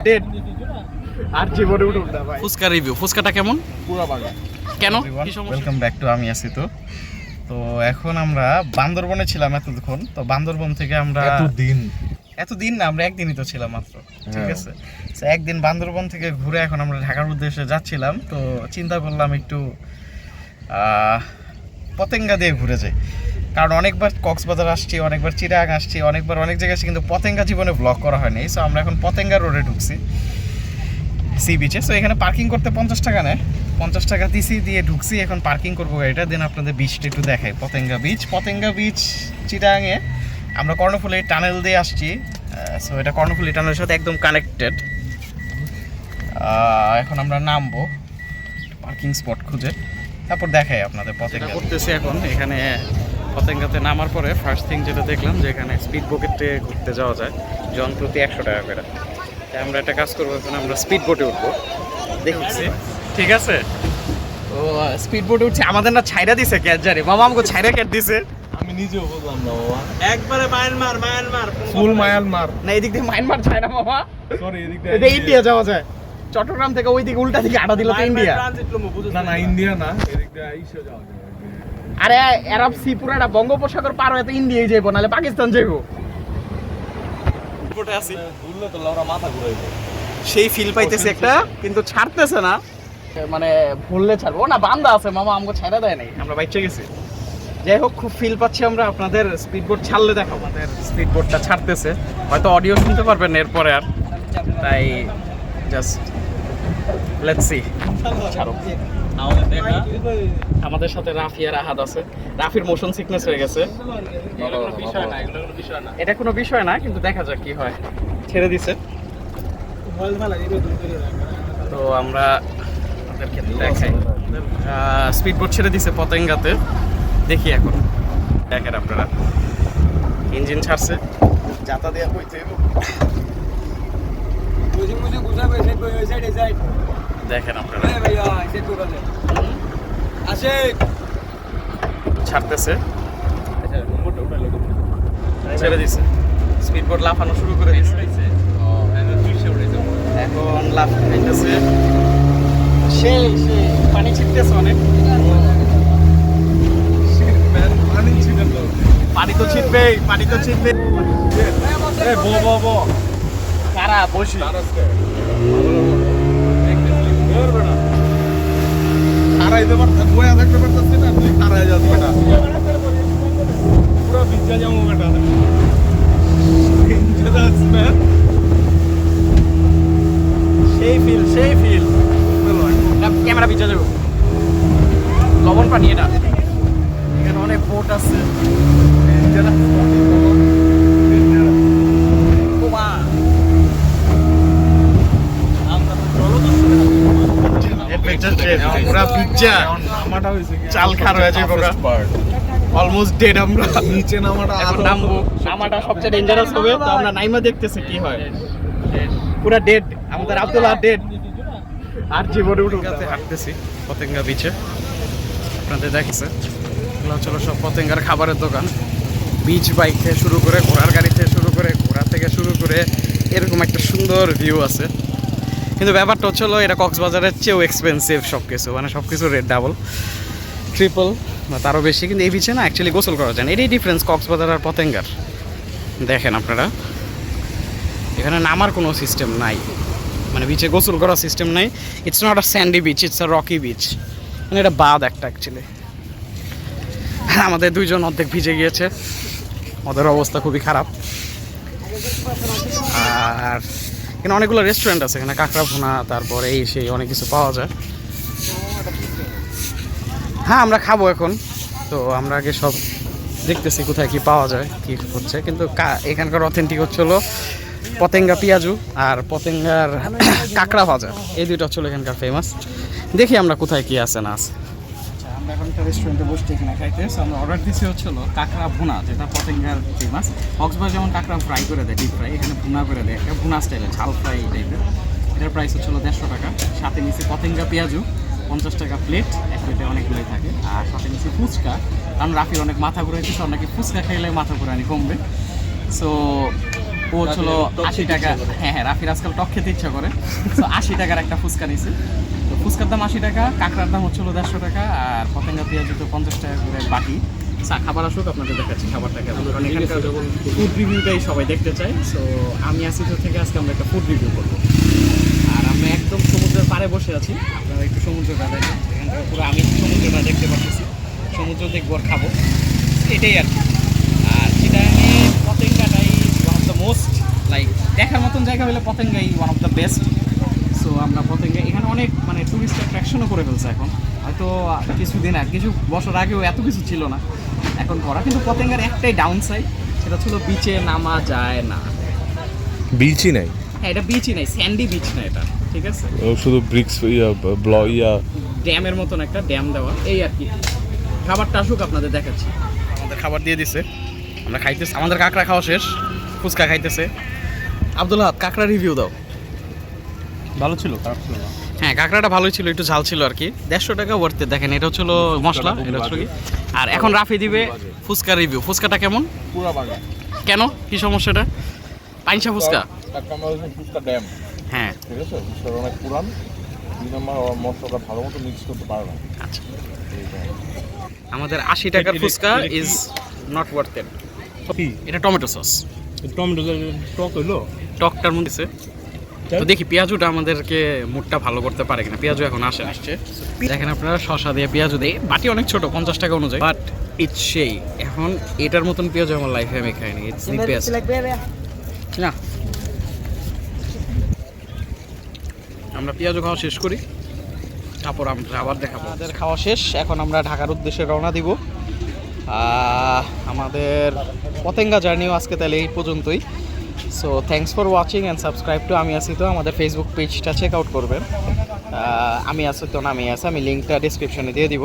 Date আর জীবনে উঠুন না ভাই। ফুচকা রিভিউ, ফুচকাটা কেমন? পুরো বাংলা কেন? ওয়েলকাম ব্যাক টু আমি আছি তো। তো এখন আমরা বান্দরবনে ছিলাম এতক্ষণ। তো বান্দরবন থেকে আমরা এতদিন না, আমরা একদিনই তো ছিলাম মাত্র, ঠিক আছে। তো একদিন বান্দরবন থেকে ঘুরে এখন আমরা ঢাকার উদ্দেশ্যে যাচ্ছিলাম। তো চিন্তা করলাম একটু পতেঙ্গা দিয়ে ঘুরে যাই, কারণ অনেকবার কক্সবাজার আসছি, অনেকবার চিরাং আসছি, অনেকবার অনেক জায়গায় আসছি, কিন্তু পতেঙ্গা জীবনে ব্লগ করা হয়নি। সো আমরা এখন পতেঙ্গা রোডে ঢুকছি, সি বিচে। সো এখানে পার্কিং করতে 50 টাকা নেয়, 50 টাকা দিয়ে ঢুকছি। এখন পার্কিং করবো গাড়িটা, দেন আপনাদের বিচটা একটু দেখাই। পতেঙ্গা বিচ চিটাঙে আমরা কর্ণফুলী টানেল দিয়ে আসছি। সো এটা কর্ণফুলী টানেলের সাথে একদম কানেক্টেড। এখন আমরা নামবো পার্কিং স্পট খুঁজে, তারপর দেখাই আপনাদের পতেঙ্গা করতেছি। এখন এখানে পতেঙ্গাতে নামার পরে ফার্স্ট থিং যেটা দেখলাম যে এখানে স্পিড বোটে ঘুরতে যাওয়া যায়, জন প্রতি 100 টাকা করে। তাই আমরা একটা কাজ করবো, এখন আমরা স্পিড বোটে উঠবো, দেখছি ঠিক আছে। তো স্পিড বোটে উঠছে, আমাদের না ছাইরা দিছে ক্যাট জারে মামা, আমাকে ছাইরা ক্যাট দিছে। আমি নিজেও বললাম না বাবা, একবারে মায়ানমার ফুল মায়ানমার না, এদিক থেকে মায়ানমার যায় না মামা, সরি এদিকে এটা ইন্ডিয়া যাওয়া যায়। চট্টগ্রাম থেকে ওই দিকে উল্টা দিকে আটা দিল তো ইন্ডিয়া। না ইন্ডিয়া না, এদিকে আইসা যাওয়া যায়। আরে আরব সি পুরাটা বঙ্গোপসাগর পার হয়ে তো ইন্ডিয়ায় যাইবো, নাহলে পাকিস্তান যাইবো। বোটে আছি, ঘুরলে তো লাউরা মাথা ঘুরাইবে। সেই ফিল পাইতেছে একটা, কিন্তু ছাড়তেছে না, মানে ভুললে ছাড়বো না, বান্দা আছে মামা, আমাকে ছেড়ে দেয় নাই, আমরা বাইচে গেছি। যাই হোক, খুব ফিল পাচ্ছি আমরা। আপনাদের স্পিড বোট ছাড়লে দেখো, আমাদের স্পিড বোটটা ছাড়তেছে, হয়তো অডিও শুনতে পারবেন এরপরে আর, তাই জাস্ট লেটস সি। ছাড়ো। আমাদের সাথে রাফি আর আহাদ আছে। রাফির মোশন সিকনেস হয়ে গেছে, এটা কোনো বিষয় না, কিন্তু দেখা যাক কি হয়। ছেড়ে দিছে তো আমরা আপনাদেরকে দেখাই। স্পিড বোট ছেড়ে দিছে পতেঙ্গাতে, দেখি এখন দেখেন আপনারা। ইঞ্জিন ছাড়ছে, যাতা দেওয়া হইতে দেখেন আপনারা, ছাড়তেছে, ছেড়ে দিছে। স্পিড বোট লাফানো শুরু করে দিছে, এখন লাফ খাইতেছে, সেই পানি ছিটতেছে অনেক। পানি তো ছিটবেই, পানি তো ছিটবে। কারা বসি হারাইতে পারতাম, বয়া থাকতে পারতাছি না, তুই হারাই যাস বেটা, পুরো ভিজা যাবো বেটা, ভিজা যাস ম্যান। সেই ফিল ক্যামেরা পিছনে যাবো। লবণ পানি এটা, এখানে অনেক বোট আছে। চাল খার হয়ে যাবে, অলমোস্ট ডেড আমরা। নিচে নামাটা এখন নামবো, নামাটা সবচেয়ে ডেঞ্জারাস হবে, তো আমরা নাইমা দেখতেছি কি হয়। পুরা ডেড, আমাদের আব্দুল্লাহ ডেড, আর জীবনে উঠে হাঁটতেছি পতেঙ্গা বিচে। আপনাদের দেখেছে এগুলো হচ্ছিল সব পতেঙ্গার খাবারের দোকান। বিচ বাইক থেকে শুরু করে, ঘোড়ার গাড়ি থেকে শুরু করে, ঘোড়া থেকে শুরু করে, এরকম একটা সুন্দর ভিউ আছে। কিন্তু ব্যাপারটা হচ্ছিলো এটা কক্সবাজারের চেয়েও এক্সপেন্সিভ সব কিছু, মানে সব কিছু রেট ডাবল ট্রিপল বা তারও বেশি। কিন্তু এই বিচে না অ্যাকচুয়ালি গোসল করা যায় না, এটাই ডিফারেন্স কক্সবাজার আর পতেঙ্গার। দেখেন আপনারা, এখানে নামার কোনো সিস্টেম নাই, মানে বিচে গোসল করার সিস্টেম নাই। It's not a Sandy beach, it's a Rocky beach, মানে এটা বাদ একটা অ্যাকচুয়ালি। আমাদের দুইজন অর্ধেক ভিজে গিয়েছে, ওদের অবস্থা খুবই খারাপ। আর এখানে অনেকগুলো রেস্টুরেন্ট আছে, এখানে কাঁকড়া ভুনা, তারপরে এই সেই অনেক কিছু পাওয়া যায়। হ্যাঁ, আমরা খাবো এখন। তো আমরা আগে সব দেখতেছি কোথায় কি পাওয়া যায়, কি হচ্ছে। কিন্তু এখানকার অথেন্টিক হচ্ছিলো পতেঙ্গা পেঁয়াজু আর পতেঙ্গার কাঁকড়া ভাজা, এই দুইটা হচ্ছিল এখানকার ফেমাস। দেখি আমরা কোথায় কি আছে না আছে। আমরা এখন একটা রেস্টুরেন্টে বসছি এখানে খাইতে। আমরা অর্ডার দিচ্ছি হচ্ছিলো কাঁকড়া ভুনা, যেটা পতেঙ্গার ফেমাস। কক্সবাজার যেমন কাঁকড়া ফ্রাই করে দেয়, ডিপ ফ্রাই, এখানে ভুনা করে দেয়, একটা ভুনা স্টাইলে ঝাল ফ্রাই টাইপের। এটার প্রাইস হচ্ছিলো 150 টাকা। সাথে নিচে পতেঙ্গা পেঁয়াজু 50 টাকা প্লেট, এক প্লেটে অনেকগুলোই থাকে। আর সাথে নিচে ফুচকা, কারণ রাফির অনেক মাথা ঘুরাইতেছে, নাকি ফুচকা খাইলে মাথা ঘুরানি কমবে। সো ও ছিল 80 টাকা। হ্যাঁ হ্যাঁ, রাফির আজকাল টক খেতে ইচ্ছা করে, তো 80 টাকার একটা ফুচকা নিছি। তো ফুচকার দাম 80 টাকা, কাঁকড়ার দাম হচ্ছিল 150 টাকা, আর পতেঙ্গা পেঁয়াজ তো 50 টাকা করে বাকি। খাবার আসুক আপনাদের দেখাচ্ছি খাবারটা কেমন, কারণ এখানকার ফুড রিভিউটাই সবাই দেখতে চায়। সো আমি আসি তো থেকে আজকে আমরা একটা ফুড রিভিউ করবো। আর আমরা একদম সমুদ্রের পাড়ে বসে আছি, আপনারা একটু সমুদ্রটা দেখেন, এখান থেকে পুরো আমি সমুদ্রটা দেখতে পাচ্ছি, সমুদ্র দেখবো আর খাবো, এটাই আর কি। আর চিটাগাংয়ে পতেঙ্গাটাই one of the most like দেখার মতন জায়গা হলে পতেঙ্গাই one of the best. So আমরা পতেঙ্গা এখানে অনেক মানে টুরিস্ট অ্যাট্রাকশনও করে ফেলছে এখন, হয়তো কিছুদিন আর কিছু বছর আগেও এত কিছু ছিল না, এখন করা। কিন্তু পতেঙ্গার একটাই ডাউন সাইড, সেটা ছিল বিচে নামা যায় না। বিচই নাই, হ্যাঁ এটা বিচই নাই, স্যান্ডি বিচ না এটা, ঠিক আছে, শুধু ব্রিক্স ড্যামের মতন একটা ড্যাম দেওয়া, এই আর কি। খাবারটা আসুক আপনাদের দেখাচ্ছি। আমাদের খাবার দিয়ে দিছে, আমরা খাইতেছি, আমাদের কাঁকড়া খাওয়া শেষ, ফুচকা খাইতেছে। আব্দুল হাত কাঁকড়া রিভিউ দাও। ভালো ছিল, খারাপ ছিল না। হ্যাঁ কাঁকড়াটা ভালোই ছিল, একটু ঝাল ছিল আর কি। 150 টাকা ওয়ার্থে। দেখেন এটা হচ্ছিল মশলা, এটা হচ্ছিল কি। আর এখন রাফি দিবে ফুচকা রিভিউ। ফুচকাটা কেমন, পুরা বাগা। কেন, কি সমস্যাটা? পাইনসা ফুচকা। এক নম্বর হচ্ছে ফুচকা ড্যাম, হ্যাঁ ঠিক আছে, ফুচকার অনেক পুরান। 2 নম্বর ওর মশলাটা ভালো মতো মিক্স করতে পারে না। আচ্ছা, আমাদের 80 টাকার phuchka is not worth it. কি এটা টমেটো সস, টমেটো টক হইলো? টকটার মধ্যে তো দেখি পেঁয়াজুটা আমাদেরকে মুডটা ভালো করতে পারে কিনা। পেঁয়াজু এখন আসছে, দেখেন আপনারা শসা দিয়ে পেঁয়াজু দেয়, বাটি অনেক ছোট 50 টাকা অনুযায়ী, বাট ইটস সেই। এখন এটার মতন পেঁয়াজু আমার লাইফে আমি খাইনি, ইটস দি বেস্ট না। আমরা পেঁয়াজু খাওয়া শেষ করি, তারপর আমরা আবার দেখাবো। আমাদের খাওয়া শেষ, এখন আমরা ঢাকার উদ্দেশ্যে রওনা দিব। আমাদের পতেঙ্গা জার্নিও আজকে তাহলে এই পর্যন্তই। So thanks for watching and subscribe to আমি আসি তো। আমাদের ফেসবুক পেজটা চেক আউট করবেন, আমি আসি তো নামই আছে, আমি লিঙ্কটা ডিসক্রিপশনে দিয়ে দিব।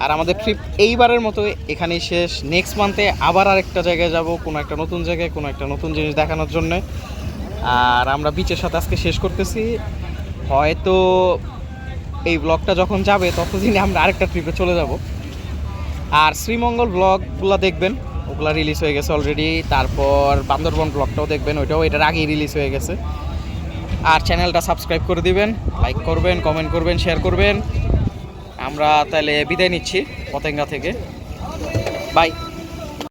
আর আমাদের ট্রিপ এইবারের মতো এখানেই শেষ। নেক্সট মান্থে আবার আরেকটা জায়গায় যাব, কোনো একটা নতুন জায়গায়, কোনো একটা নতুন জিনিস দেখানোর জন্য। আর আমরা বিচের সাথে আজকে শেষ করতেছি। হয়তো এই ব্লগটা যখন যাবে ততদিনে আমরা আরেকটা ট্রিপে চলে যাব। আর শ্রীমঙ্গল ব্লগগুলো দেখবেন, ওগুলা রিলিজ হয়ে গেছে অলরেডি। তারপর বান্দরবন ব্লগটাও দেখবেন, ওইটাও এটার আগেই রিলিজ হয়ে গেছে। আর চ্যানেলটা সাবস্ক্রাইব করে দিবেন, লাইক করবেন, কমেন্ট করবেন, শেয়ার করবেন। আমরা তাহলে বিদায় নিচ্ছি পতেঙ্গা থেকে, বাই।